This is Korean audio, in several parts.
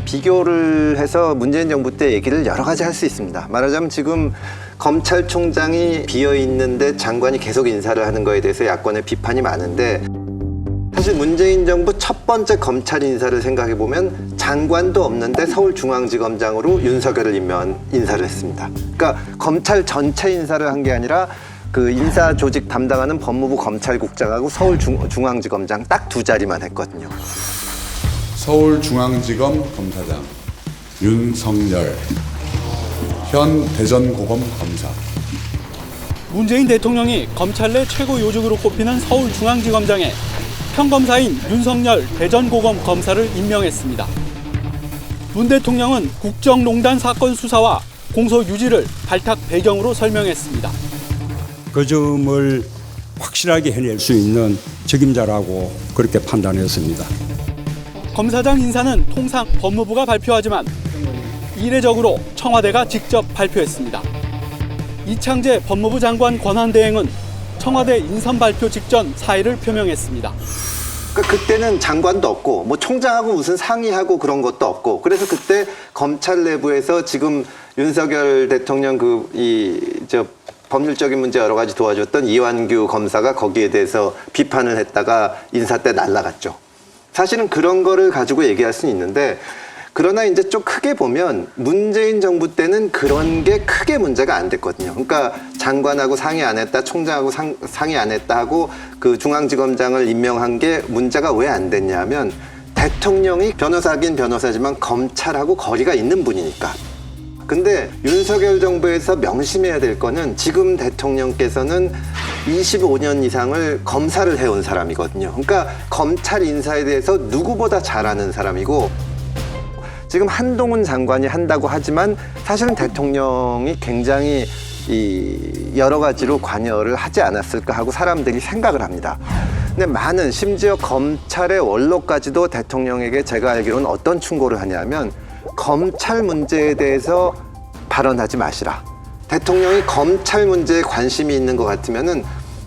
비교를 해서 문재인 정부 때 얘기를 여러 가지 할 수 있습니다. 말하자면 지금 검찰총장이 비어 있는데 장관이 계속 인사를 하는 거에 대해서 야권의 비판이 많은데, 사실 문재인 정부 첫 번째 검찰 인사를 생각해 보면 장관도 없는데 서울중앙지검장으로 윤석열을 인사를 했습니다. 그러니까 검찰 전체 인사를 한 게 아니라 그 인사 조직 담당하는 법무부 검찰국장하고 서울중앙지검장 딱 두 자리만 했거든요. 서울중앙지검 검사장 윤석열, 현 대전고검 검사. 문재인 대통령이 검찰 내 최고 요직으로 꼽히는 서울중앙지검장에 평검사인 윤석열 대전고검 검사를 임명했습니다. 문 대통령은 국정농단 사건 수사와 공소 유지를 발탁 배경으로 설명했습니다. 그 점을 확실하게 해낼 수 있는 책임자라고 그렇게 판단했습니다. 검사장 인사는 통상 법무부가 발표하지만 이례적으로 청와대가 직접 발표했습니다. 이창재 법무부 장관 권한대행은 청와대 인선 발표 직전 사의를 표명했습니다. 그러니까 그때는 장관도 없고 뭐 총장하고 무슨 상의하고 그런 것도 없고, 그래서 그때 검찰 내부에서 지금 윤석열 대통령 법률적인 문제 여러 가지 도와줬던 이완규 검사가 거기에 대해서 비판을 했다가 인사 때 날아갔죠. 사실은 그런 거를 가지고 얘기할 수는 있는데, 그러나 이제 좀 크게 보면 문재인 정부 때는 그런 게 크게 문제가 안 됐거든요. 그러니까 장관하고 상의 안 했다, 총장하고 상의 안 했다 하고 그 중앙지검장을 임명한 게 문제가 왜 안 됐냐면, 대통령이 변호사긴 변호사지만 검찰하고 거리가 있는 분이니까. 근데 윤석열 정부에서 명심해야 될 거는 지금 대통령께서는 25년 이상을 검사를 해온 사람이거든요. 그러니까 검찰 인사에 대해서 누구보다 잘 아는 사람이고, 지금 한동훈 장관이 한다고 하지만 사실은 대통령이 굉장히 여러 가지로 관여를 하지 않았을까 하고 사람들이 생각을 합니다. 근데 심지어 검찰의 원로까지도 대통령에게 제가 알기로는 어떤 충고를 하냐면, 검찰 문제에 대해서 발언하지 마시라. 대통령이 검찰 문제에 관심이 있는 것 같으면은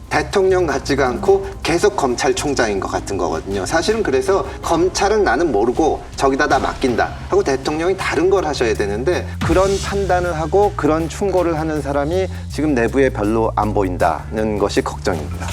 대통령 같지가 않고 계속 검찰총장인 것 같은 거거든요. 사실은 그래서 검찰은 나는 모르고 저기다 다 맡긴다 하고 대통령이 다른 걸 하셔야 되는데, 그런 판단을 하고 그런 충고를 하는 사람이 지금 내부에 별로 안 보인다는 것이 걱정입니다.